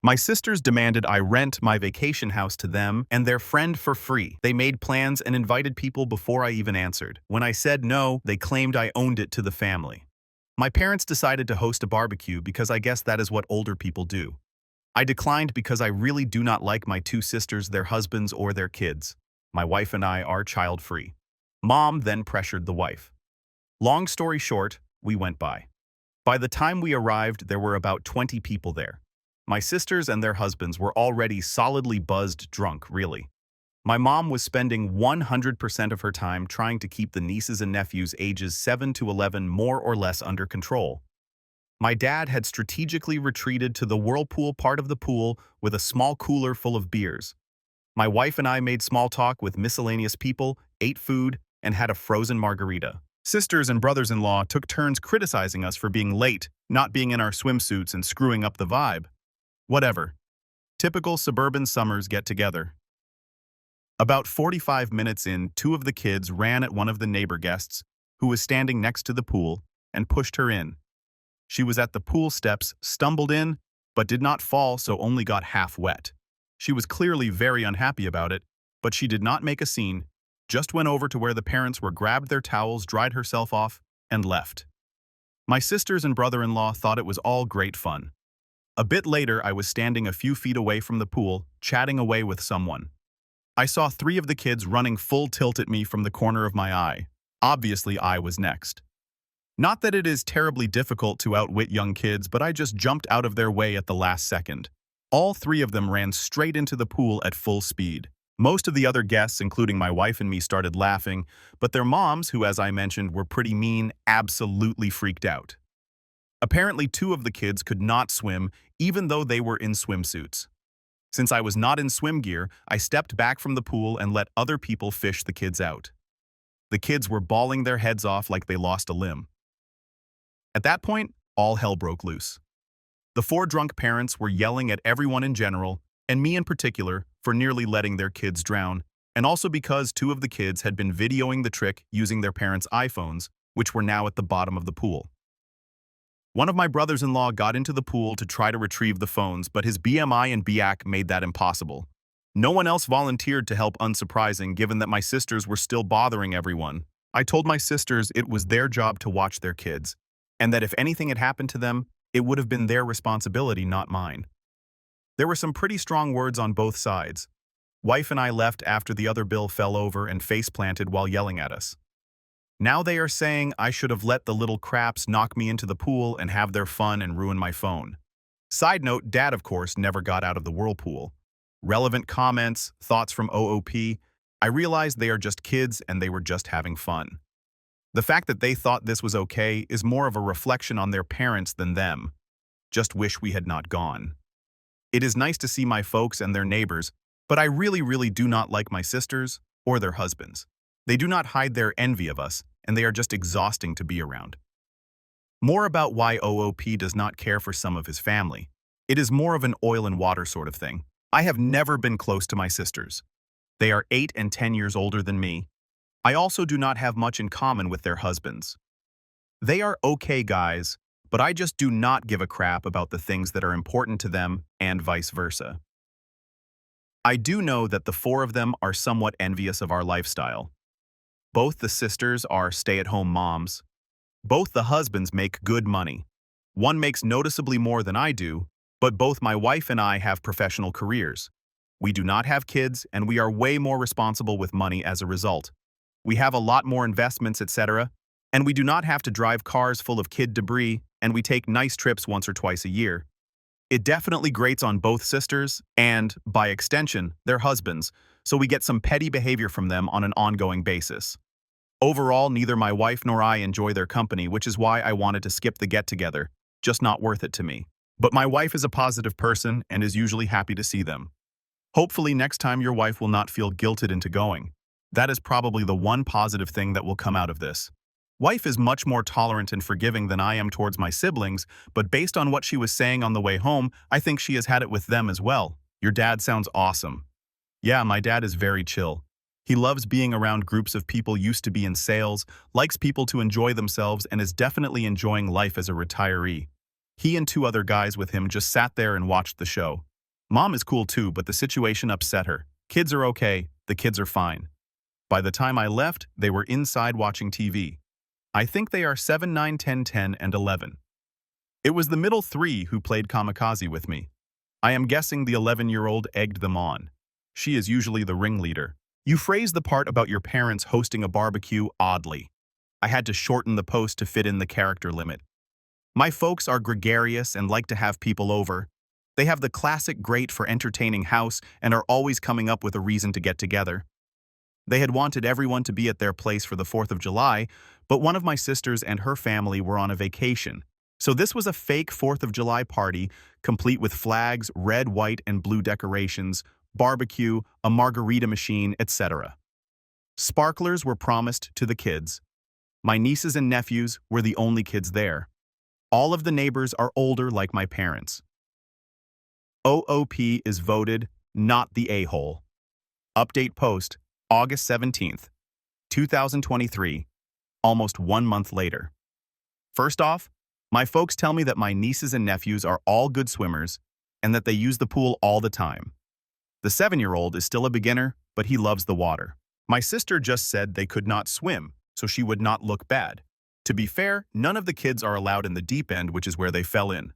My sisters demanded I rent my vacation house to them and their friend for free. They made plans and invited people before I even answered. When I said no, they claimed I owned it to the family. My parents decided to host a barbecue because I guess that is what older people do. I declined because I really do not like my two sisters, their husbands, or their kids. My wife and I are child-free. Mom then pressured the wife. Long story short, we went by. By the time we arrived, there were about 20 people there. My sisters and their husbands were already solidly buzzed drunk, really. My mom was spending 100% of her time trying to keep the nieces and nephews ages 7 to 11 more or less under control. My dad had strategically retreated to the whirlpool part of the pool with a small cooler full of beers. My wife and I made small talk with miscellaneous people, ate food, and had a frozen margarita. Sisters and brothers-in-law took turns criticizing us for being late, not being in our swimsuits, and screwing up the vibe. Whatever. Typical suburban summers get together. About 45 minutes in, two of the kids ran at one of the neighbor guests, who was standing next to the pool, and pushed her in. She was at the pool steps, stumbled in, but did not fall, so only got half wet. She was clearly very unhappy about it, but she did not make a scene, just went over to where the parents were, grabbed their towels, dried herself off, and left. My sisters and brother-in-law thought it was all great fun. A bit later, I was standing a few feet away from the pool, chatting away with someone. I saw three of the kids running full tilt at me from the corner of my eye. Obviously, I was next. Not that it is terribly difficult to outwit young kids, but I just jumped out of their way at the last second. All three of them ran straight into the pool at full speed. Most of the other guests, including my wife and me, started laughing, but their moms, who, as I mentioned, were pretty mean, absolutely freaked out. Apparently, two of the kids could not swim, even though they were in swimsuits. Since I was not in swim gear, I stepped back from the pool and let other people fish the kids out. The kids were bawling their heads off like they lost a limb. At that point, all hell broke loose. The four drunk parents were yelling at everyone in general, and me in particular, for nearly letting their kids drown, and also because two of the kids had been videoing the trick using their parents' iPhones, which were now at the bottom of the pool. One of my brothers-in-law got into the pool to try to retrieve the phones, but his BMI and BAC made that impossible. No one else volunteered to help, unsurprising, given that my sisters were still bothering everyone. I told my sisters it was their job to watch their kids, and that if anything had happened to them, it would have been their responsibility, not mine. There were some pretty strong words on both sides. Wife and I left after the other bill fell over and face-planted while yelling at us. Now they are saying I should have let the little craps knock me into the pool and have their fun and ruin my phone. Side note, Dad, of course, never got out of the whirlpool. Relevant comments, thoughts from OOP, I realized they are just kids and they were just having fun. The fact that they thought this was okay is more of a reflection on their parents than them. Just wish we had not gone. It is nice to see my folks and their neighbors, but I really do not like my sisters or their husbands. They do not hide their envy of us, and they are just exhausting to be around. More about why OOP does not care for some of his family. It is more of an oil and water sort of thing. I have never been close to my sisters. They are 8 and 10 years older than me. I also do not have much in common with their husbands. They are okay guys, but I just do not give a crap about the things that are important to them and vice versa. I do know that the four of them are somewhat envious of our lifestyle. Both the sisters are stay-at-home moms. Both the husbands make good money. One makes noticeably more than I do, but both my wife and I have professional careers. We do not have kids, and we are way more responsible with money as a result. We have a lot more investments, etc., and we do not have to drive cars full of kid debris, and we take nice trips once or twice a year. It definitely grates on both sisters and, by extension, their husbands, so we get some petty behavior from them on an ongoing basis. Overall, neither my wife nor I enjoy their company, which is why I wanted to skip the get-together, just not worth it to me. But my wife is a positive person and is usually happy to see them. Hopefully next time your wife will not feel guilted into going. That is probably the one positive thing that will come out of this. Wife is much more tolerant and forgiving than I am towards my siblings, but based on what she was saying on the way home, I think she has had it with them as well. Your dad sounds awesome. Yeah, my dad is very chill. He loves being around groups of people, used to be in sales, likes people to enjoy themselves, and is definitely enjoying life as a retiree. He and two other guys with him just sat there and watched the show. Mom is cool too, but the situation upset her. Kids are okay, the kids are fine. By the time I left, they were inside watching TV. I think they are 7, 9, 10, 10, and 11. It was the middle three who played kamikaze with me. I am guessing the 11-year-old egged them on. She is usually the ringleader. You phrase the part about your parents hosting a barbecue oddly. I had to shorten the post to fit in the character limit. My folks are gregarious and like to have people over. They have the classic great for entertaining house and are always coming up with a reason to get together. They had wanted everyone to be at their place for the 4th of July, but one of my sisters and her family were on a vacation. So this was a fake 4th of July party, complete with flags, red, white, and blue decorations, barbecue, a margarita machine, etc. Sparklers were promised to the kids. My nieces and nephews were the only kids there. All of the neighbors are older like my parents. OOP is voted not the a-hole. Update post, August 17th, 2023, almost 1 month later. First off, my folks tell me that my nieces and nephews are all good swimmers and that they use the pool all the time. The 7-year-old is still a beginner, but he loves the water. My sister just said they could not swim, so she would not look bad. To be fair, none of the kids are allowed in the deep end, which is where they fell in.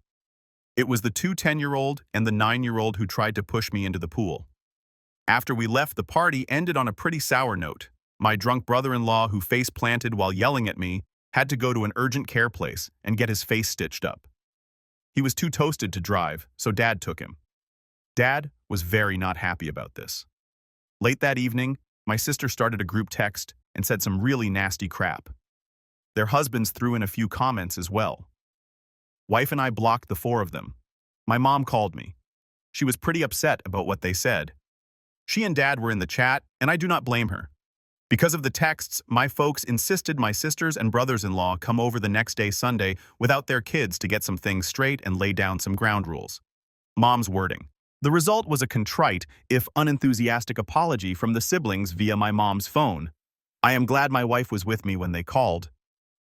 It was the 2 10-year-old and the 9-year-old who tried to push me into the pool. After we left, the party ended on a pretty sour note. My drunk brother-in-law, who face-planted while yelling at me, had to go to an urgent care place and get his face stitched up. He was too toasted to drive, so Dad took him. Dad was very not happy about this. Late that evening, my sister started a group text and said some really nasty crap. Their husbands threw in a few comments as well. Wife and I blocked the 4 of them. My mom called me. She was pretty upset about what they said. She and Dad were in the chat, and I do not blame her. Because of the texts, my folks insisted my sisters and brothers-in-law come over the next day, Sunday, without their kids to get some things straight and lay down some ground rules. Mom's wording. The result was a contrite, if unenthusiastic apology from the siblings via my mom's phone. I am glad my wife was with me when they called.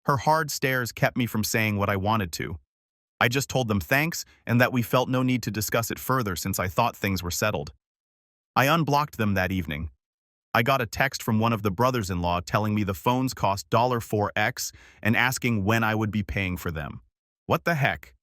Her hard stares kept me from saying what I wanted to. I just told them thanks and that we felt no need to discuss it further since I thought things were settled. I unblocked them that evening. I got a text from one of the brothers-in-law telling me the phones cost $4x and asking when I would be paying for them. What the heck?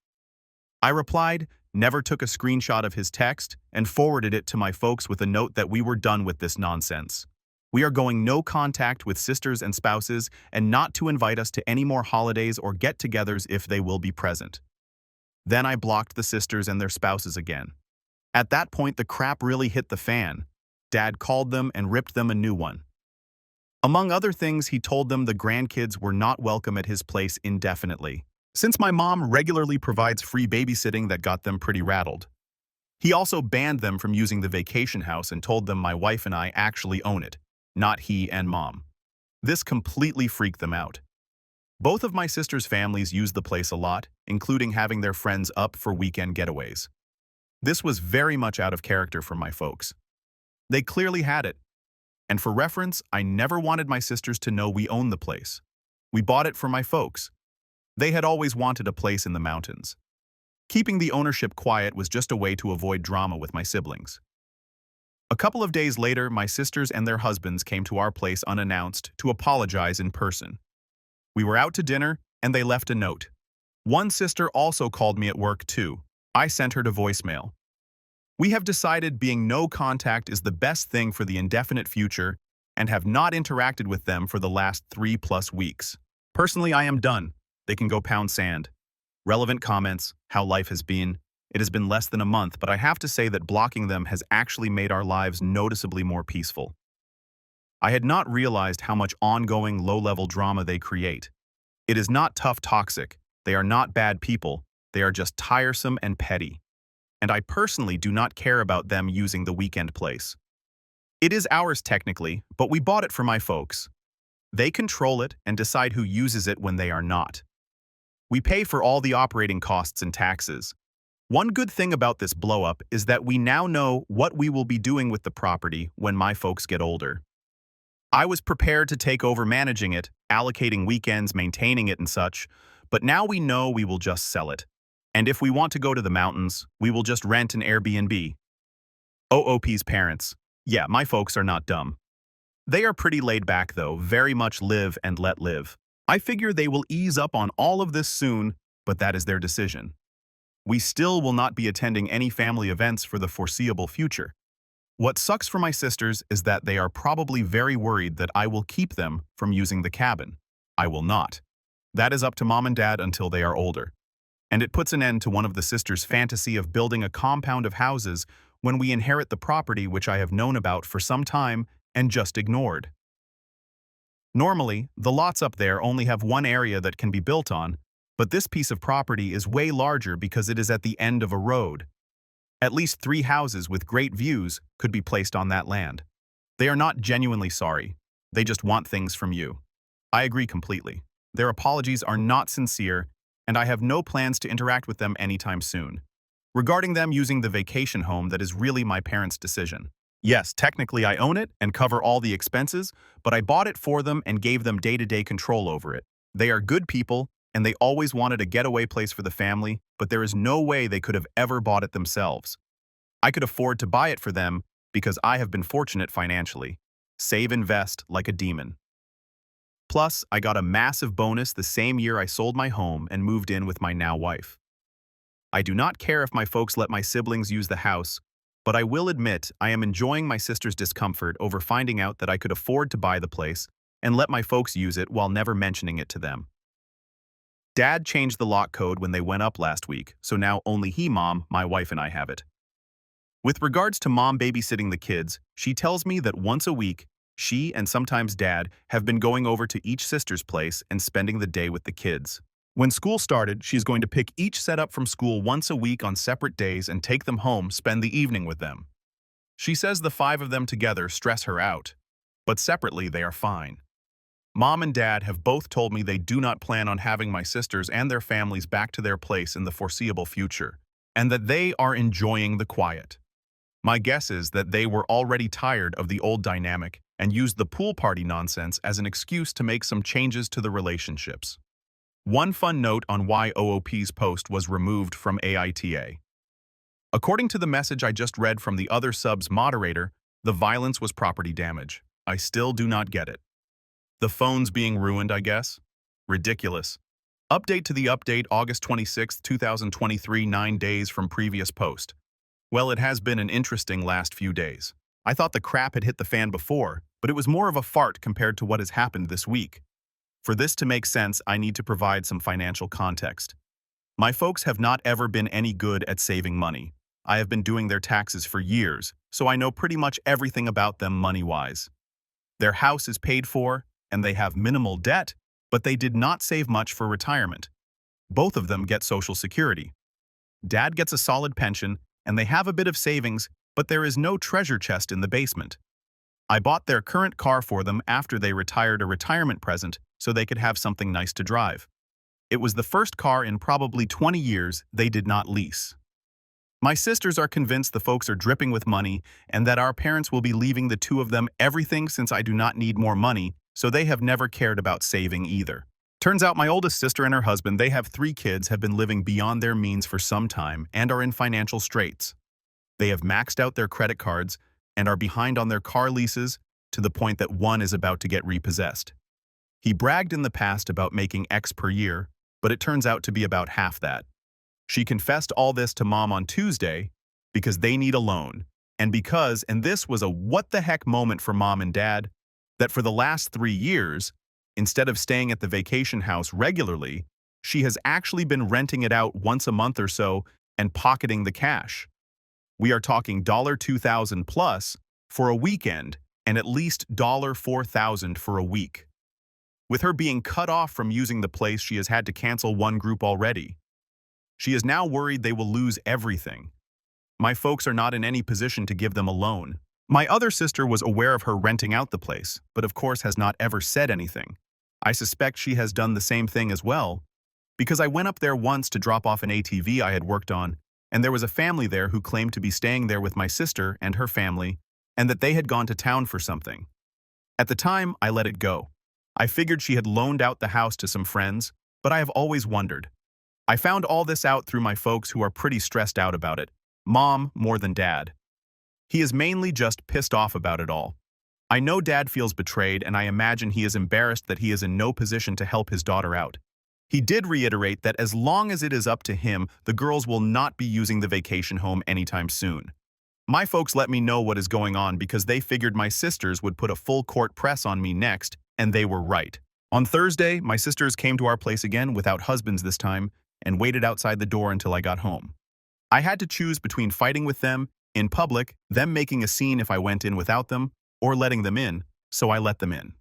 I replied, never took a screenshot of his text, and forwarded it to my folks with a note that we were done with this nonsense. We are going no contact with sisters and spouses and not to invite us to any more holidays or get-togethers if they will be present. Then I blocked the sisters and their spouses again. At that point, the crap really hit the fan. Dad called them and ripped them a new one. Among other things, he told them the grandkids were not welcome at his place indefinitely, since my mom regularly provides free babysitting that got them pretty rattled. He also banned them from using the vacation house and told them my wife and I actually own it, not he and Mom. This completely freaked them out. Both of my sisters' families use the place a lot, including having their friends up for weekend getaways. This was very much out of character for my folks. They clearly had it. And for reference, I never wanted my sisters to know we owned the place. We bought it for my folks. They had always wanted a place in the mountains. Keeping the ownership quiet was just a way to avoid drama with my siblings. A couple of days later, my sisters and their husbands came to our place unannounced to apologize in person. We were out to dinner, and they left a note. One sister also called me at work too. I sent her to voicemail. We have decided being no contact is the best thing for the indefinite future and have not interacted with them for the last 3+ weeks. Personally, I am done. They can go pound sand. Relevant comments, how life has been. It has been less than a month, but I have to say that blocking them has actually made our lives noticeably more peaceful. I had not realized how much ongoing low-level drama they create. It is not tough toxic. They are not bad people. They are just tiresome and petty. And I personally do not care about them using the weekend place. It is ours technically, but we bought it for my folks. They control it and decide who uses it when they are not. We pay for all the operating costs and taxes. One good thing about this blow-up is that we now know what we will be doing with the property when my folks get older. I was prepared to take over managing it, allocating weekends, maintaining it and such, but now we know we will just sell it. And if we want to go to the mountains, we will just rent an Airbnb. OOP's parents. Yeah, my folks are not dumb. They are pretty laid back though, very much live and let live. I figure they will ease up on all of this soon, but that is their decision. We still will not be attending any family events for the foreseeable future. What sucks for my sisters is that they are probably very worried that I will keep them from using the cabin. I will not. That is up to mom and dad until they are older. And it puts an end to one of the sisters' fantasy of building a compound of houses when we inherit the property which I have known about for some time and just ignored. Normally, the lots up there only have one area that can be built on, but this piece of property is way larger because it is at the end of a road. At least 3 houses with great views could be placed on that land. They are not genuinely sorry. They just want things from you. I agree completely. Their apologies are not sincere, and I have no plans to interact with them anytime soon. Regarding them using the vacation home, that is really my parents' decision. Yes, technically I own it and cover all the expenses, but I bought it for them and gave them day-to-day control over it. They are good people, and they always wanted a getaway place for the family, but there is no way they could have ever bought it themselves. I could afford to buy it for them because I have been fortunate financially. Save, invest like a demon. Plus, I got a massive bonus the same year I sold my home and moved in with my now wife. I do not care if my folks let my siblings use the house, but I will admit I am enjoying my sister's discomfort over finding out that I could afford to buy the place and let my folks use it while never mentioning it to them. Dad changed the lock code when they went up last week, so now only Mom, my wife, and I have it. With regards to Mom babysitting the kids, she tells me that once a week, she and sometimes Dad have been going over to each sister's place and spending the day with the kids. When school started, she's going to pick each set up from school once a week on separate days and take them home, spend the evening with them. She says the 5 of them together stress her out, but separately they are fine. Mom and Dad have both told me they do not plan on having my sisters and their families back to their place in the foreseeable future, and that they are enjoying the quiet. My guess is that they were already tired of the old dynamic and used the pool party nonsense as an excuse to make some changes to the relationships. One fun note on why OOP's post was removed from AITA. According to the message I just read from the other sub's moderator, the violence was property damage. I still do not get it. The phone's being ruined, I guess? Ridiculous. Update to the update, August 26, 2023, 9 days from previous post. Well, it has been an interesting last few days. I thought the crap had hit the fan before, but it was more of a fart compared to what has happened this week. For this to make sense, I need to provide some financial context. My folks have not ever been any good at saving money. I have been doing their taxes for years, so I know pretty much everything about them money-wise. Their house is paid for, and they have minimal debt, but they did not save much for retirement. Both of them get Social Security. Dad gets a solid pension, and they have a bit of savings, but there is no treasure chest in the basement. I bought their current car for them after they retired, a retirement present, so they could have something nice to drive. It was the first car in probably 20 years they did not lease. My sisters are convinced the folks are dripping with money and that our parents will be leaving the 2 of them everything since I do not need more money, so they have never cared about saving either. Turns out my oldest sister and her husband, they have 3 kids, have been living beyond their means for some time and are in financial straits. They have maxed out their credit cards and are behind on their car leases to the point that one is about to get repossessed. He bragged in the past about making X per year, but it turns out to be about half that. She confessed all this to Mom on Tuesday because they need a loan, and because, and this was a what the heck moment for Mom and Dad, that for the last 3 years, instead of staying at the vacation house regularly, she has actually been renting it out once a month or so and pocketing the cash. We are talking $2,000 plus for a weekend and at least $4,000 for a week. With her being cut off from using the place, she has had to cancel one group already. She is now worried they will lose everything. My folks are not in any position to give them a loan. My other sister was aware of her renting out the place, but of course has not ever said anything. I suspect she has done the same thing as well, because I went up there once to drop off an ATV I had worked on, and there was a family there who claimed to be staying there with my sister and her family, and that they had gone to town for something. At the time, I let it go. I figured she had loaned out the house to some friends, but I have always wondered. I found all this out through my folks who are pretty stressed out about it. Mom more than Dad. He is mainly just pissed off about it all. I know Dad feels betrayed, and I imagine he is embarrassed that he is in no position to help his daughter out. He did reiterate that as long as it is up to him, the girls will not be using the vacation home anytime soon. My folks let me know what is going on because they figured my sisters would put a full court press on me next, and they were right. On Thursday, my sisters came to our place again without husbands this time and waited outside the door until I got home. I had to choose between fighting with them in public, them making a scene if I went in without them, or letting them in, so I let them in.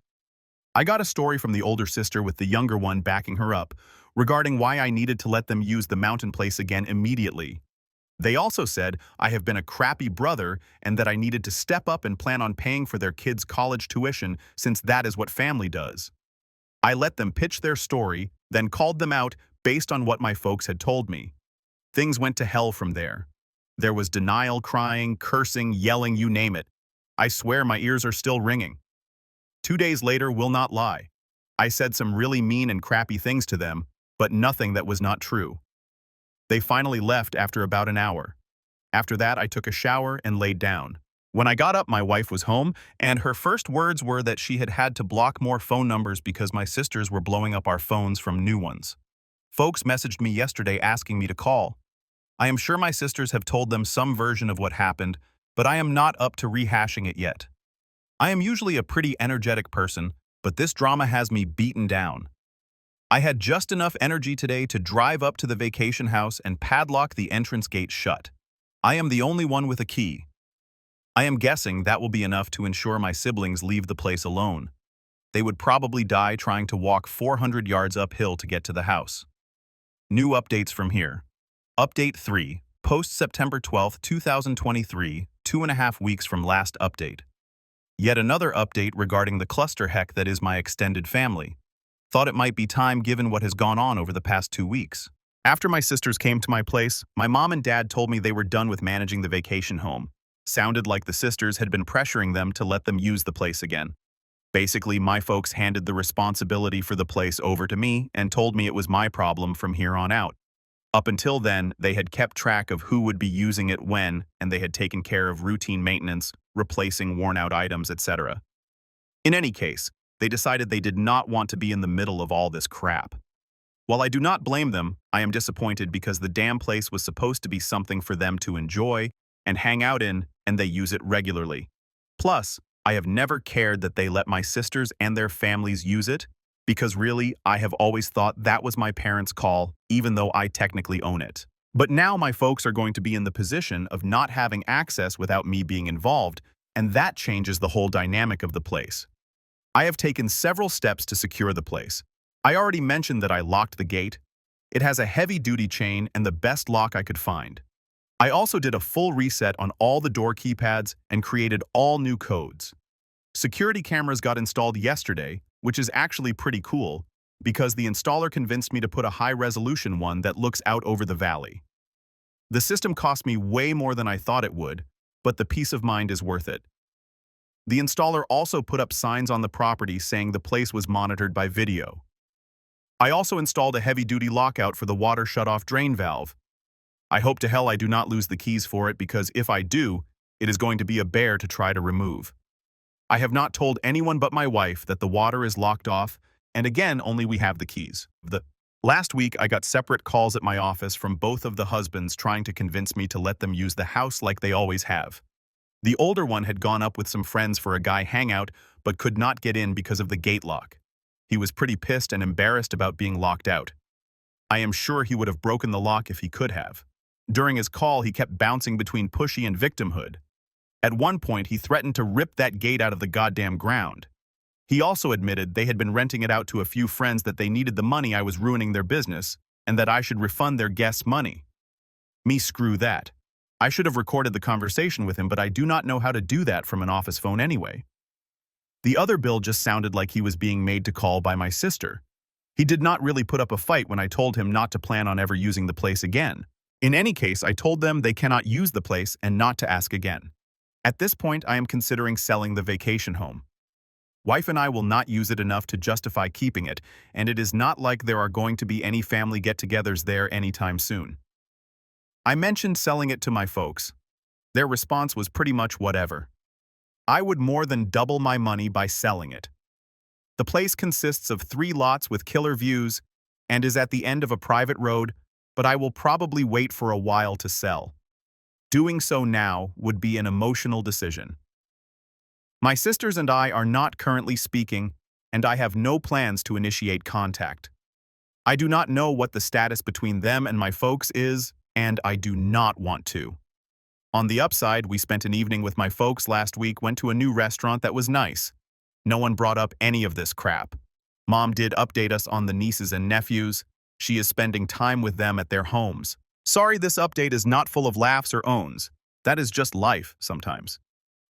I got a story from the older sister with the younger one backing her up regarding why I needed to let them use the mountain place again immediately. They also said I have been a crappy brother and that I needed to step up and plan on paying for their kids' college tuition since that is what family does. I let them pitch their story, then called them out based on what my folks had told me. Things went to hell from there. There was denial, crying, cursing, yelling, you name it. I swear my ears are still ringing. 2 days later will not lie. I said some really mean and crappy things to them, but nothing that was not true. They finally left after about an hour. After that, I took a shower and laid down. When I got up, my wife was home, and her first words were that she had had to block more phone numbers because my sisters were blowing up our phones from new ones. Folks messaged me yesterday asking me to call. I am sure my sisters have told them some version of what happened, but I am not up to rehashing it yet. I am usually a pretty energetic person, but this drama has me beaten down. I had just enough energy today to drive up to the vacation house and padlock the entrance gate shut. I am the only one with a key. I am guessing that will be enough to ensure my siblings leave the place alone. They would probably die trying to walk 400 yards uphill to get to the house. New updates from here. Update 3, post September 12, 2023, 2.5 weeks from last update. Yet another update regarding the cluster heck that is my extended family. Thought it might be time given what has gone on over the past 2 weeks. After my sisters came to my place, my mom and dad told me they were done with managing the vacation home. Sounded like the sisters had been pressuring them to let them use the place again. Basically, my folks handed the responsibility for the place over to me and told me it was my problem from here on out. Up until then, they had kept track of who would be using it when, and they had taken care of routine maintenance, replacing worn-out items, etc. In any case, they decided they did not want to be in the middle of all this crap. While I do not blame them, I am disappointed because the damn place was supposed to be something for them to enjoy and hang out in, and they use it regularly. Plus, I have never cared that they let my sisters and their families use it, because really, I have always thought that was my parents' call, even though I technically own it. But now my folks are going to be in the position of not having access without me being involved, and that changes the whole dynamic of the place. I have taken several steps to secure the place. I already mentioned that I locked the gate. It has a heavy-duty chain and the best lock I could find. I also did a full reset on all the door keypads and created all new codes. Security cameras got installed yesterday, which is actually pretty cool, because the installer convinced me to put a high-resolution one that looks out over the valley. The system cost me way more than I thought it would, but the peace of mind is worth it. The installer also put up signs on the property saying the place was monitored by video. I also installed a heavy-duty lockout for the water shut-off drain valve. I hope to hell I do not lose the keys for it because if I do, it is going to be a bear to try to remove. I have not told anyone but my wife that the water is locked off, and again, only we have the keys. Last week, I got separate calls at my office from both of the husbands trying to convince me to let them use the house like they always have. The older one had gone up with some friends for a guy hangout, but could not get in because of the gate lock. He was pretty pissed and embarrassed about being locked out. I am sure he would have broken the lock if he could have. During his call, he kept bouncing between pushy and victimhood. At one point, he threatened to rip that gate out of the goddamn ground. He also admitted they had been renting it out to a few friends that they needed the money I was ruining their business, and that I should refund their guests' money. Me screw that. I should have recorded the conversation with him, but I do not know how to do that from an office phone anyway. The other bill just sounded like he was being made to call by my sister. He did not really put up a fight when I told him not to plan on ever using the place again. In any case, I told them they cannot use the place and not to ask again. At this point, I am considering selling the vacation home. Wife and I will not use it enough to justify keeping it, and it is not like there are going to be any family get-togethers there anytime soon. I mentioned selling it to my folks. Their response was pretty much whatever. I would more than double my money by selling it. The place consists of 3 lots with killer views and is at the end of a private road, but I will probably wait for a while to sell. Doing so now would be an emotional decision. My sisters and I are not currently speaking, and I have no plans to initiate contact. I do not know what the status between them and my folks is, and I do not want to. On the upside, we spent an evening with my folks last week, went to a new restaurant that was nice. No one brought up any of this crap. Mom did update us on the nieces and nephews. She is spending time with them at their homes. Sorry, this update is not full of laughs or owns. That is just life sometimes.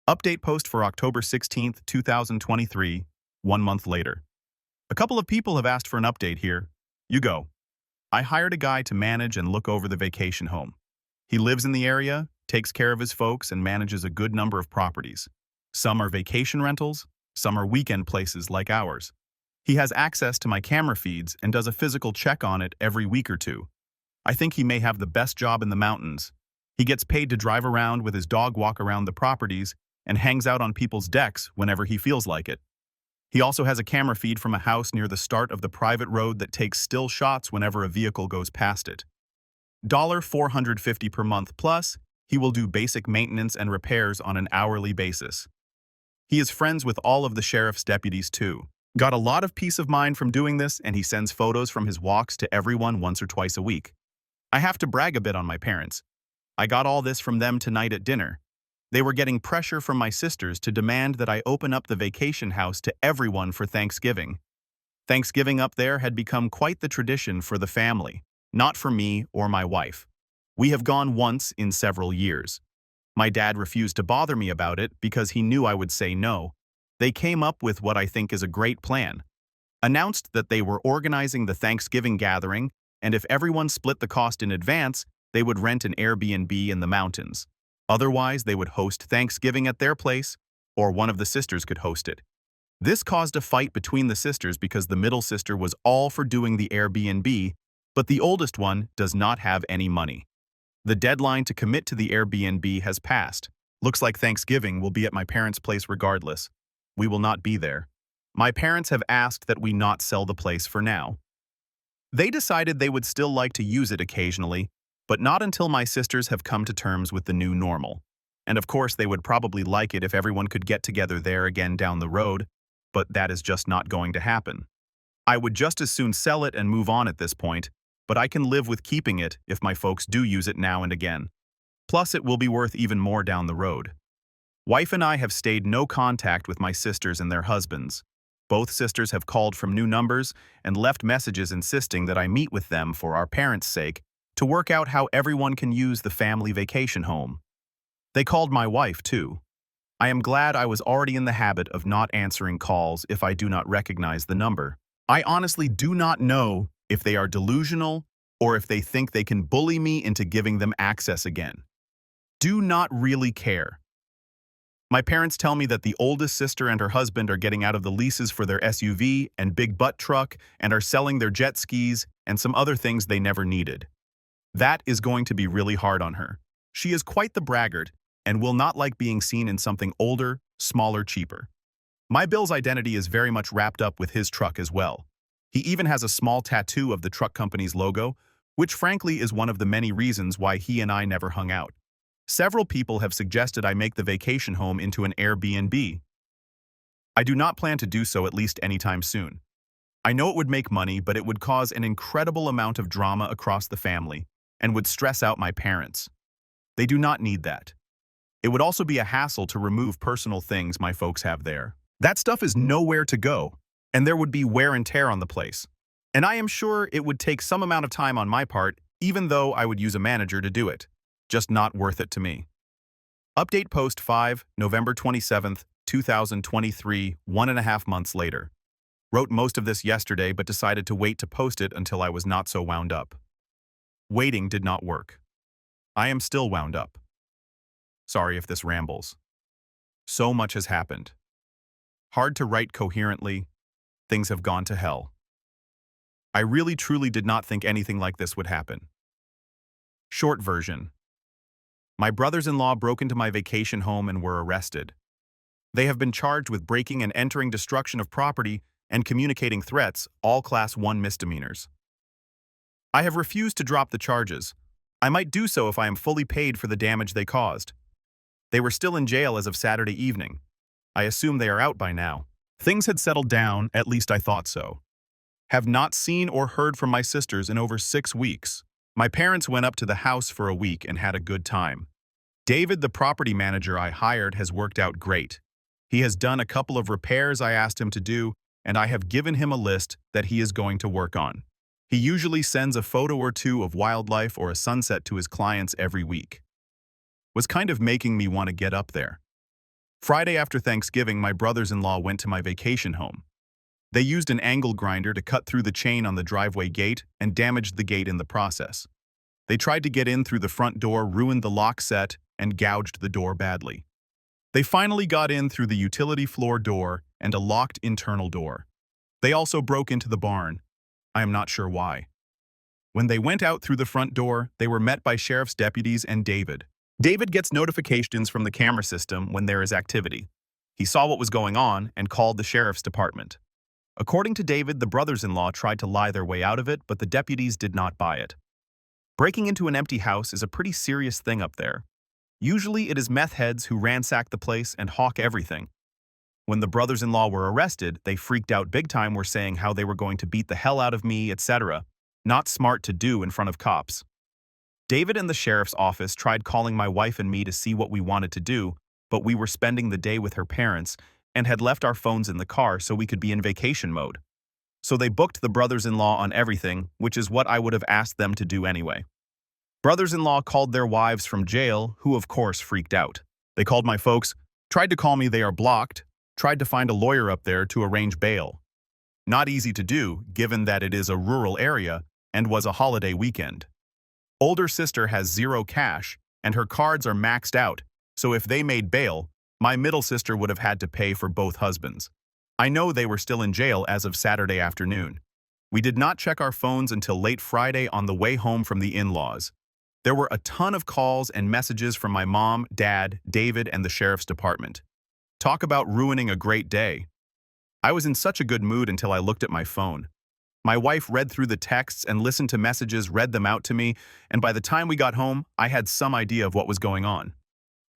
Update post for October 16th, 2023, 1 month later. A couple of people have asked for an update here. You go. I hired a guy to manage and look over the vacation home. He lives in the area, takes care of his folks, and manages a good number of properties. Some are vacation rentals, some are weekend places like ours. He has access to my camera feeds and does a physical check on it every week or two. I think he may have the best job in the mountains. He gets paid to drive around with his dog, walk around the properties, and hangs out on people's decks whenever he feels like it. He also has a camera feed from a house near the start of the private road that takes still shots whenever a vehicle goes past it. $450 per month plus, he will do basic maintenance and repairs on an hourly basis. He is friends with all of the sheriff's deputies too. Got a lot of peace of mind from doing this, and he sends photos from his walks to everyone once or twice a week. I have to brag a bit on my parents. I got all this from them tonight at dinner. They were getting pressure from my sisters to demand that I open up the vacation house to everyone for Thanksgiving. Thanksgiving up there had become quite the tradition for the family, not for me or my wife. We have gone once in several years. My dad refused to bother me about it because he knew I would say no. They came up with what I think is a great plan. Announced that they were organizing the Thanksgiving gathering, and if everyone split the cost in advance, they would rent an Airbnb in the mountains. Otherwise, they would host Thanksgiving at their place, or one of the sisters could host it. This caused a fight between the sisters because the middle sister was all for doing the Airbnb, but the oldest one does not have any money. The deadline to commit to the Airbnb has passed. Looks like Thanksgiving will be at my parents' place regardless. We will not be there. My parents have asked that we not sell the place for now. They decided they would still like to use it occasionally, but not until my sisters have come to terms with the new normal. And of course, they would probably like it if everyone could get together there again down the road, but that is just not going to happen. I would just as soon sell it and move on at this point, but I can live with keeping it if my folks do use it now and again. Plus, it will be worth even more down the road. Wife and I have stayed no contact with my sisters and their husbands. Both sisters have called from new numbers and left messages insisting that I meet with them for our parents' sake to work out how everyone can use the family vacation home. They called my wife, too. I am glad I was already in the habit of not answering calls if I do not recognize the number. I honestly do not know if they are delusional or if they think they can bully me into giving them access again. Do not really care. My parents tell me that the oldest sister and her husband are getting out of the leases for their SUV and big butt truck and are selling their jet skis and some other things they never needed. That is going to be really hard on her. She is quite the braggart and will not like being seen in something older, smaller, cheaper. My Bill's identity is very much wrapped up with his truck as well. He even has a small tattoo of the truck company's logo, which frankly is one of the many reasons why he and I never hung out. Several people have suggested I make the vacation home into an Airbnb. I do not plan to do so at least anytime soon. I know it would make money, but it would cause an incredible amount of drama across the family and would stress out my parents. They do not need that. It would also be a hassle to remove personal things my folks have there. That stuff is nowhere to go, and there would be wear and tear on the place. And I am sure it would take some amount of time on my part, even though I would use a manager to do it. Just not worth it to me. Update post 5, November 27th, 2023, 1.5 months later. Wrote most of this yesterday but decided to wait to post it until I was not so wound up. Waiting did not work. I am still wound up. Sorry if this rambles. So much has happened. Hard to write coherently. Things have gone to hell. I really truly did not think anything like this would happen. Short version. My brothers-in-law broke into my vacation home and were arrested. They have been charged with breaking and entering destruction of property and communicating threats, all Class 1 misdemeanors. I have refused to drop the charges. I might do so if I am fully paid for the damage they caused. They were still in jail as of Saturday evening. I assume they are out by now. Things had settled down, at least I thought so. Have not seen or heard from my sisters in over 6 weeks. My parents went up to the house for a week and had a good time. David, the property manager I hired, has worked out great. He has done a couple of repairs I asked him to do, and I have given him a list that he is going to work on. He usually sends a photo or two of wildlife or a sunset to his clients every week. Was kind of making me want to get up there. Friday after Thanksgiving, my brothers-in-law went to my vacation home. They used an angle grinder to cut through the chain on the driveway gate and damaged the gate in the process. They tried to get in through the front door, ruined the lock set, and gouged the door badly. They finally got in through the utility floor door and a locked internal door. They also broke into the barn. I am not sure why. When they went out through the front door, they were met by sheriff's deputies and David. David gets notifications from the camera system when there is activity. He saw what was going on and called the sheriff's department. According to David, the brothers-in-law tried to lie their way out of it, but the deputies did not buy it. Breaking into an empty house is a pretty serious thing up there. Usually it is meth heads who ransack the place and hawk everything. When the brothers-in-law were arrested, they freaked out big time, were saying how they were going to beat the hell out of me, etc. Not smart to do in front of cops. David and the sheriff's office tried calling my wife and me to see what we wanted to do, but we were spending the day with her parents and had left our phones in the car so we could be in vacation mode. So they booked the brothers-in-law on everything, which is what I would have asked them to do anyway. Brothers-in-law called their wives from jail, who of course freaked out. They called my folks, tried to call me, they are blocked, tried to find a lawyer up there to arrange bail. Not easy to do, given that it is a rural area and was a holiday weekend. Older sister has zero cash, and her cards are maxed out, so if they made bail, my middle sister would have had to pay for both husbands. I know they were still in jail as of Saturday afternoon. We did not check our phones until late Friday on the way home from the in-laws. There were a ton of calls and messages from my mom, dad, David, and the sheriff's department. Talk about ruining a great day. I was in such a good mood until I looked at my phone. My wife read through the texts and listened to messages, read them out to me, and by the time we got home, I had some idea of what was going on.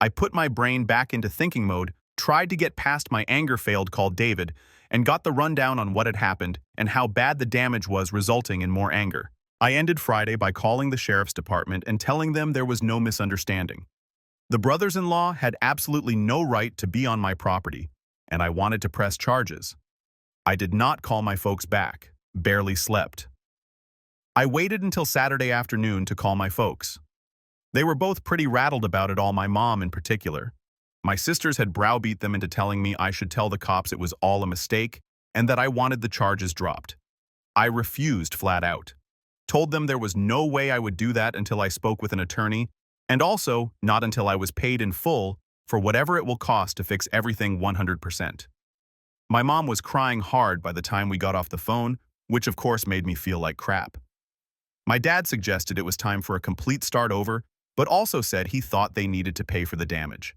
I put my brain back into thinking mode, tried to get past my anger, failed, called David, and got the rundown on what had happened and how bad the damage was, resulting in more anger. I ended Friday by calling the sheriff's department and telling them there was no misunderstanding. The brothers-in-law had absolutely no right to be on my property, and I wanted to press charges. I did not call my folks back. Barely slept. I waited until Saturday afternoon to call my folks. They were both pretty rattled about it all, my mom in particular. My sisters had browbeat them into telling me I should tell the cops it was all a mistake and that I wanted the charges dropped. I refused flat out. Told them there was no way I would do that until I spoke with an attorney, and also not until I was paid in full for whatever it will cost to fix everything 100%. My mom was crying hard by the time we got off the phone, which of course made me feel like crap. My dad suggested it was time for a complete start over, but also said he thought they needed to pay for the damage.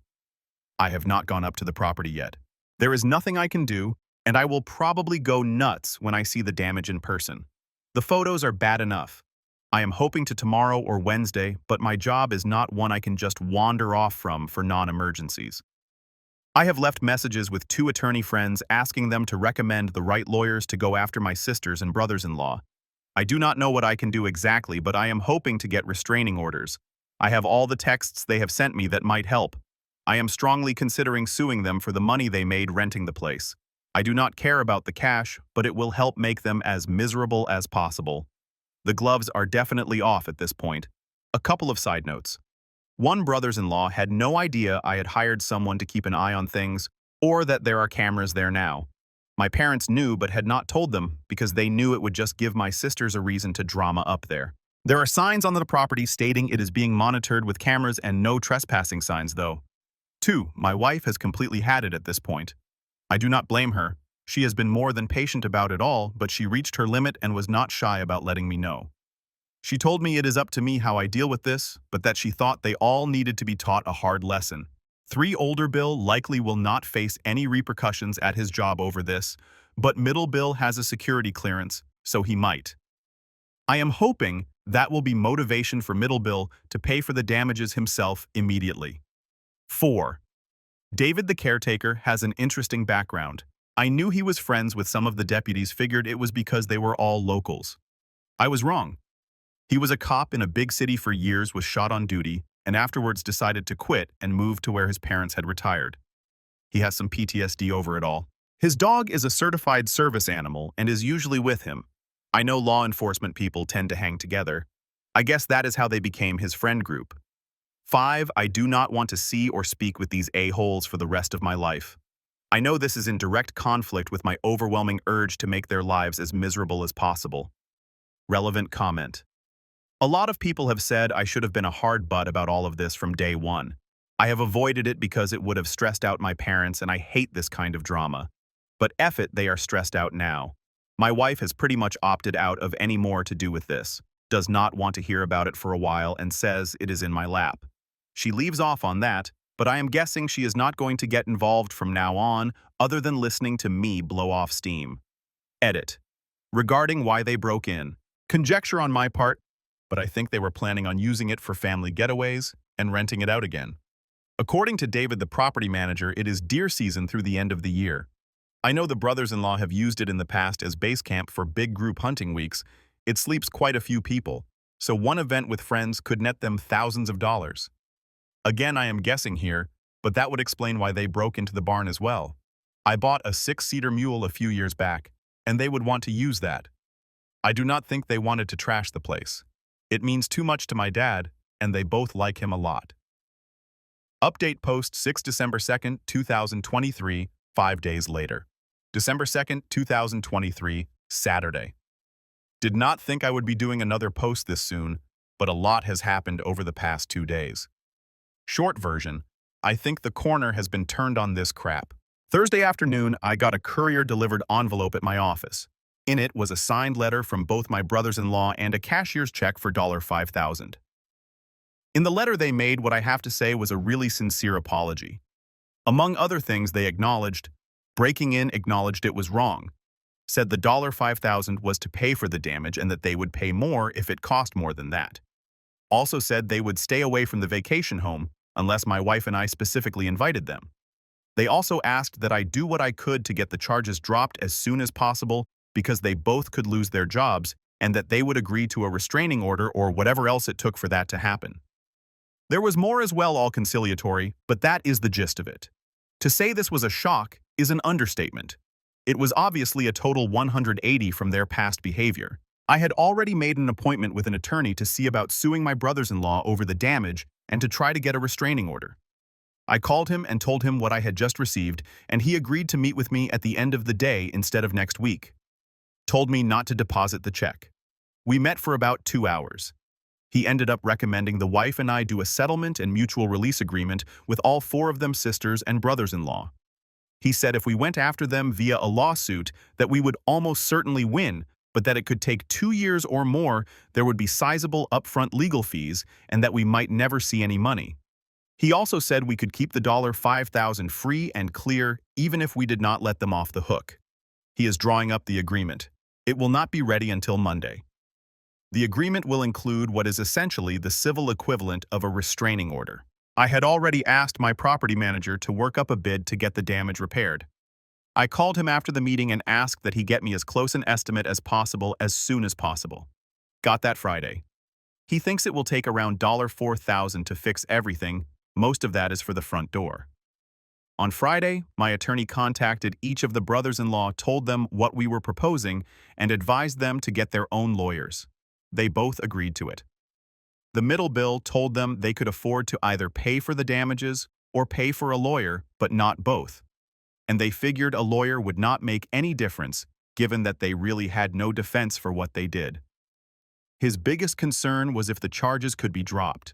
I have not gone up to the property yet. There is nothing I can do, and I will probably go nuts when I see the damage in person. The photos are bad enough. I am hoping to tomorrow or Wednesday, but my job is not one I can just wander off from for non-emergencies. I have left messages with 2 attorney friends asking them to recommend the right lawyers to go after my sisters and brothers-in-law. I do not know what I can do exactly, but I am hoping to get restraining orders. I have all the texts they have sent me that might help. I am strongly considering suing them for the money they made renting the place. I do not care about the cash, but it will help make them as miserable as possible. The gloves are definitely off at this point. A couple of side notes. One brothers-in-law had no idea I had hired someone to keep an eye on things, or that there are cameras there now. My parents knew but had not told them because they knew it would just give my sisters a reason to drama up there. There are signs on the property stating it is being monitored with cameras and no trespassing signs though. 2. My wife has completely had it at this point. I do not blame her. She has been more than patient about it all, but she reached her limit and was not shy about letting me know. She told me it is up to me how I deal with this, but that she thought they all needed to be taught a hard lesson. 3 older Bill likely will not face any repercussions at his job over this, but middle Bill has a security clearance, so he might. I am hoping that will be motivation for middle Bill to pay for the damages himself immediately. 4. David the caretaker has an interesting background. I knew he was friends with some of the deputies, figured it was because they were all locals. I was wrong. He was a cop in a big city for years, was shot on duty, and afterwards decided to quit and move to where his parents had retired. He has some PTSD over it all. His dog is a certified service animal and is usually with him. I know law enforcement people tend to hang together. I guess that is how they became his friend group. 5. I do not want to see or speak with these a-holes for the rest of my life. I know this is in direct conflict with my overwhelming urge to make their lives as miserable as possible. Relevant comment. A lot of people have said I should have been a hard butt about all of this from day one. I have avoided it because it would have stressed out my parents, and I hate this kind of drama. But F it, they are stressed out now. My wife has pretty much opted out of any more to do with this, does not want to hear about it for a while, and says it is in my lap. She leaves off on that, but I am guessing she is not going to get involved from now on, other than listening to me blow off steam. Edit. Regarding why they broke in. Conjecture on my part, but I think they were planning on using it for family getaways and renting it out again. According to David, the property manager, it is deer season through the end of the year. I know the brothers-in-law have used it in the past as base camp for big group hunting weeks. It sleeps quite a few people, so one event with friends could net them thousands of dollars. Again, I am guessing here, but that would explain why they broke into the barn as well. I bought a 6-seater mule a few years back, and they would want to use that. I do not think they wanted to trash the place. It means too much to my dad, and they both like him a lot. Update post 6 December 2nd, 2023, 5 days later. December 2nd, 2023, Saturday. Did not think I would be doing another post this soon, but a lot has happened over the past 2 days. Short version, I think the corner has been turned on this crap. Thursday afternoon, I got a courier-delivered envelope at my office. In it was a signed letter from both my brothers-in-law and a cashier's check for $5,000. In the letter they made what I have to say was a really sincere apology. Among other things, they acknowledged, breaking in acknowledged it was wrong, said the $5,000 was to pay for the damage and that they would pay more if it cost more than that. Also said they would stay away from the vacation home unless my wife and I specifically invited them. They also asked that I do what I could to get the charges dropped as soon as possible because they both could lose their jobs, and that they would agree to a restraining order or whatever else it took for that to happen. There was more as well, all conciliatory, but that is the gist of it. To say this was a shock is an understatement. It was obviously a total 180 from their past behavior. I had already made an appointment with an attorney to see about suing my brothers-in-law over the damage and to try to get a restraining order. I called him and told him what I had just received, and he agreed to meet with me at the end of the day instead of next week. Told me not to deposit the check. We met for about 2 hours. He ended up recommending the wife and I do a settlement and mutual release agreement with all 4 of them sisters and brothers-in-law. He said if we went after them via a lawsuit that we would almost certainly win, but that it could take 2 years or more, there would be sizable upfront legal fees, and that we might never see any money. He also said we could keep the $5,000 free and clear even if we did not let them off the hook. He is drawing up the agreement. It will not be ready until Monday. The agreement will include what is essentially the civil equivalent of a restraining order. I had already asked my property manager to work up a bid to get the damage repaired. I called him after the meeting and asked that he get me as close an estimate as possible as soon as possible. Got that Friday. He thinks it will take around $4,000 to fix everything. Most of that is for the front door. On Friday, my attorney contacted each of the brothers-in-law, told them what we were proposing, and advised them to get their own lawyers. They both agreed to it. The middle Bill told them they could afford to either pay for the damages or pay for a lawyer, but not both. And they figured a lawyer would not make any difference, given that they really had no defense for what they did. His biggest concern was if the charges could be dropped.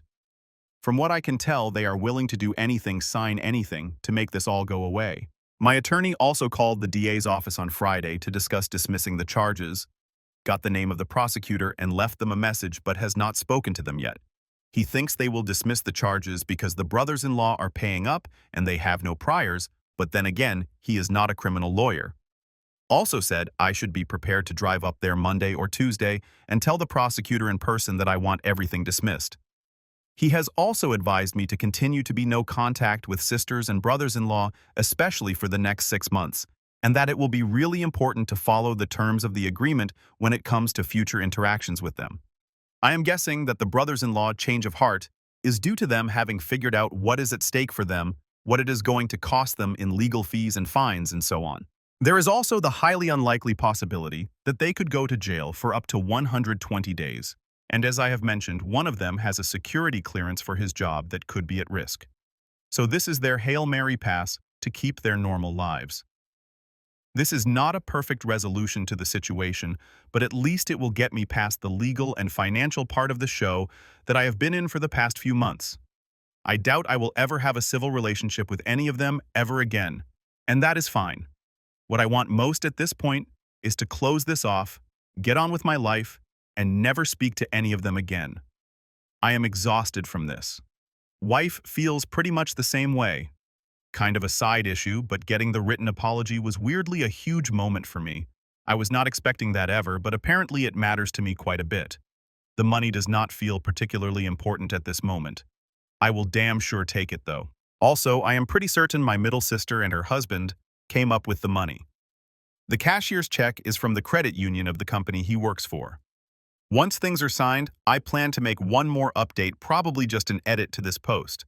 From what I can tell, they are willing to do anything, sign anything, to make this all go away. My attorney also called the DA's office on Friday to discuss dismissing the charges. got the name of the prosecutor and left them a message but has not spoken to them yet. He thinks they will dismiss the charges because the brothers-in-law are paying up and they have no priors, but then again, he is not a criminal lawyer. Also said I should be prepared to drive up there Monday or Tuesday and tell the prosecutor in person that I want everything dismissed. He has also advised me to continue to be no contact with sisters and brothers-in-law, especially for the next 6 months, and that it will be really important to follow the terms of the agreement when it comes to future interactions with them. I am guessing that the brothers-in-law change of heart is due to them having figured out what is at stake for them, what it is going to cost them in legal fees and fines, and so on. There is also the highly unlikely possibility that they could go to jail for up to 120 days. And as I have mentioned, one of them has a security clearance for his job that could be at risk. So this is their Hail Mary pass to keep their normal lives. This is not a perfect resolution to the situation, but at least it will get me past the legal and financial part of the show that I have been in for the past few months. I doubt I will ever have a civil relationship with any of them ever again, and that is fine. What I want most at this point is to close this off, get on with my life, and never speak to any of them again. I am exhausted from this. Wife feels pretty much the same way. Kind of a side issue, but getting the written apology was weirdly a huge moment for me. I was not expecting that ever, but apparently it matters to me quite a bit. The money does not feel particularly important at this moment. I will damn sure take it though. Also, I am pretty certain my middle sister and her husband came up with the money. The cashier's check is from the credit union of the company he works for. Once things are signed, I plan to make one more update, probably just an edit to this post.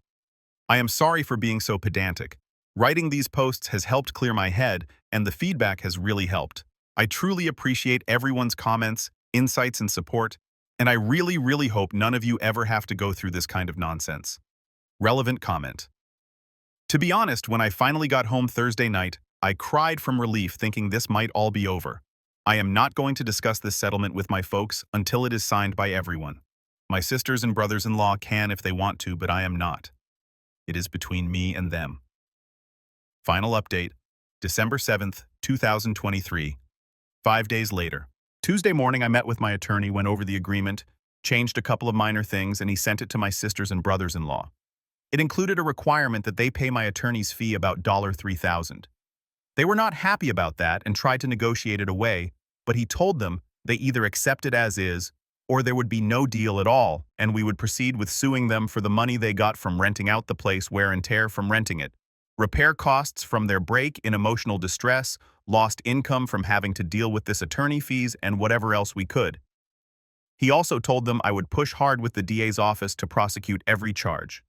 I am sorry for being so pedantic. Writing these posts has helped clear my head, and the feedback has really helped. I truly appreciate everyone's comments, insights, and support, and I really hope none of you ever have to go through this kind of nonsense. Relevant comment. To be honest, when I finally got home Thursday night, I cried from relief thinking this might all be over. I am not going to discuss this settlement with my folks until it is signed by everyone. My sisters and brothers-in-law can if they want to, but I am not. It is between me and them. Final update, December 7th, 2023. 5 days later. Tuesday morning, I met with my attorney, went over the agreement, changed a couple of minor things, and he sent it to my sisters and brothers-in-law. It included a requirement that they pay my attorney's fee about $3,000. They were not happy about that and tried to negotiate it away, but he told them they either accept it as is, or there would be no deal at all, and we would proceed with suing them for the money they got from renting out the place, wear and tear from renting it, repair costs from their break in emotional distress, lost income from having to deal with this attorney fees, and whatever else we could. He also told them I would push hard with the DA's office to prosecute every charge.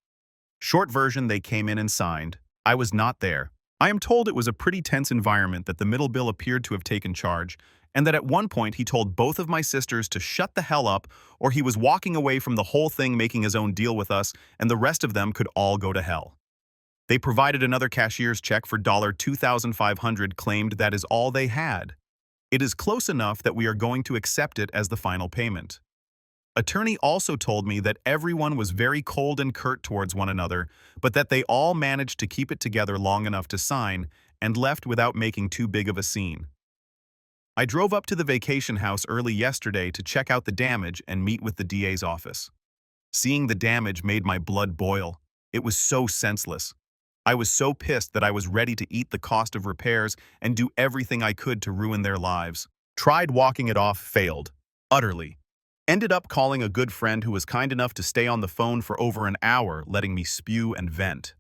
Short version, they came in and signed. I was not there. I am told it was a pretty tense environment, that the middle bill appeared to have taken charge, and that at one point he told both of my sisters to shut the hell up, or he was walking away from the whole thing, making his own deal with us, and the rest of them could all go to hell. They provided another cashier's check for $2,500, claimed that is all they had. It is close enough that we are going to accept it as the final payment. Attorney also told me that everyone was very cold and curt towards one another, but that they all managed to keep it together long enough to sign and left without making too big of a scene. I drove up to the vacation house early yesterday to check out the damage and meet with the DA's office. Seeing the damage made my blood boil. It was so senseless. I was so pissed that I was ready to eat the cost of repairs and do everything I could to ruin their lives. Tried walking it off, failed. Utterly. Ended up calling a good friend who was kind enough to stay on the phone for over an hour, letting me spew and vent.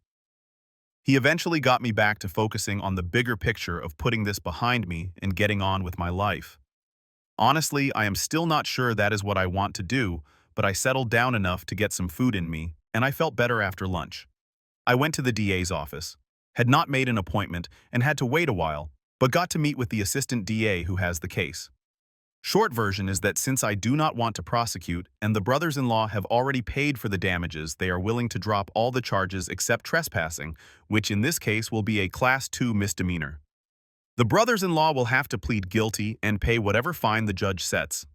He eventually got me back to focusing on the bigger picture of putting this behind me and getting on with my life. Honestly, I am still not sure that is what I want to do, but I settled down enough to get some food in me, and I felt better after lunch. I went to the DA's office, had not made an appointment, and had to wait a while, but got to meet with the assistant DA who has the case. Short version is that since I do not want to prosecute, and the brothers-in-law have already paid for the damages, they are willing to drop all the charges except trespassing, which in this case will be a Class 2 misdemeanor. The brothers-in-law will have to plead guilty and pay whatever fine the judge sets.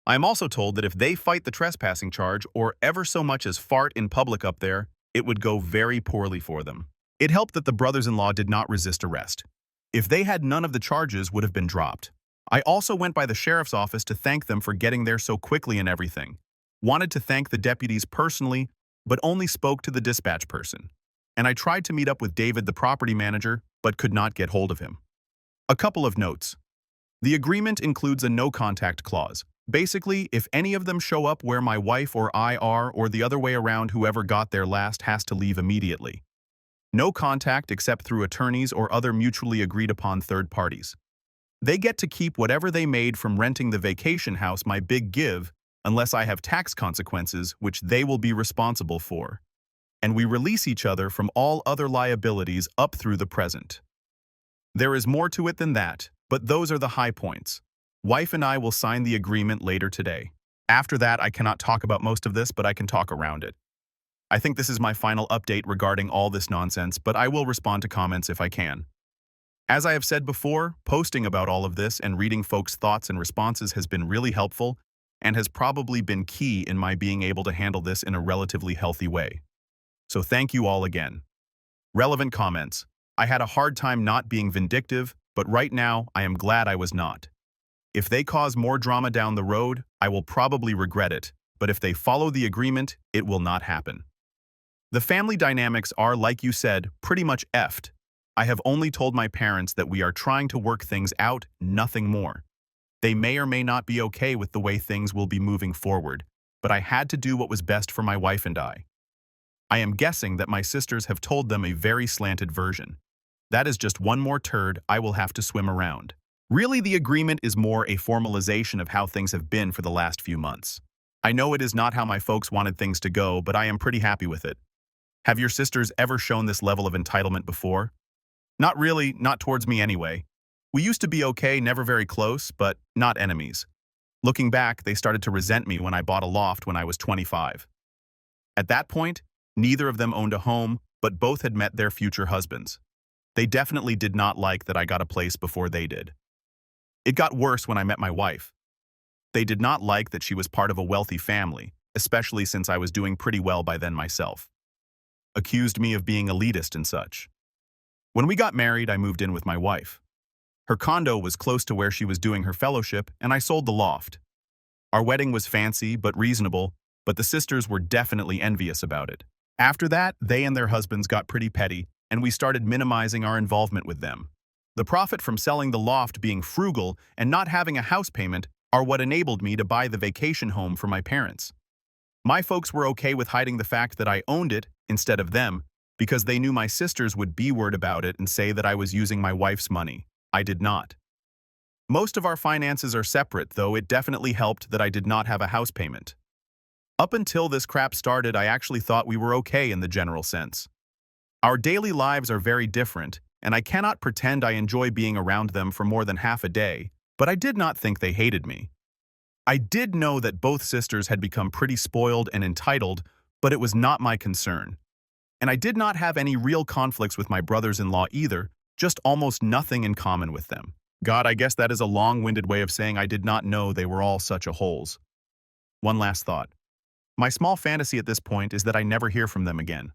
I am also told that if they fight the trespassing charge or ever so much as fart in public up there, it would go very poorly for them. It helped that the brothers-in-law did not resist arrest. If they had, none of the charges would have been dropped. I also went by the sheriff's office to thank them for getting there so quickly and everything. Wanted to thank the deputies personally, but only spoke to the dispatch person. And I tried to meet up with David, the property manager, but could not get hold of him. A couple of notes. The agreement includes a no-contact clause. Basically, if any of them show up where my wife or I are, or the other way around, whoever got there last has to leave immediately. No contact except through attorneys or other mutually agreed upon third parties. They get to keep whatever they made from renting the vacation house, my big give, unless I have tax consequences, which they will be responsible for. And we release each other from all other liabilities up through the present. There is more to it than that, but those are the high points. Wife and I will sign the agreement later today. After that, I cannot talk about most of this, but I can talk around it. I think this is my final update regarding all this nonsense, but I will respond to comments if I can. As I have said before, posting about all of this and reading folks' thoughts and responses has been really helpful and has probably been key in my being able to handle this in a relatively healthy way. So thank you all again. Relevant comments. I had a hard time not being vindictive, but right now I am glad I was not. If they cause more drama down the road, I will probably regret it, but if they follow the agreement, it will not happen. The family dynamics are, like you said, pretty much effed. I have only told my parents that we are trying to work things out, nothing more. They may or may not be okay with the way things will be moving forward, but I had to do what was best for my wife and I. I am guessing that my sisters have told them a very slanted version. That is just one more turd I will have to swim around. Really, the agreement is more a formalization of how things have been for the last few months. I know it is not how my folks wanted things to go, but I am pretty happy with it. Have your sisters ever shown this level of entitlement before? Not really, not towards me anyway. We used to be okay, never very close, but not enemies. Looking back, they started to resent me when I bought a loft when I was 25. At that point, neither of them owned a home, but both had met their future husbands. They definitely did not like that I got a place before they did. It got worse when I met my wife. They did not like that she was part of a wealthy family, especially since I was doing pretty well by then myself. Accused me of being elitist and such. When we got married, I moved in with my wife. Her condo was close to where she was doing her fellowship, and I sold the loft. Our wedding was fancy but reasonable, but the sisters were definitely envious about it. After that, they and their husbands got pretty petty, and we started minimizing our involvement with them. The profit from selling the loft, being frugal, and not having a house payment are what enabled me to buy the vacation home for my parents. My folks were okay with hiding the fact that I owned it instead of them, because they knew my sisters would B-word about it and say that I was using my wife's money. I did not. Most of our finances are separate, though it definitely helped that I did not have a house payment. Up until this crap started, I actually thought we were okay in the general sense. Our daily lives are very different, and I cannot pretend I enjoy being around them for more than half a day, but I did not think they hated me. I did know that both sisters had become pretty spoiled and entitled, but it was not my concern. And I did not have any real conflicts with my brothers-in-law either, just almost nothing in common with them. God, I guess that is a long-winded way of saying I did not know they were all such a-holes. One last thought. My small fantasy at this point is that I never hear from them again.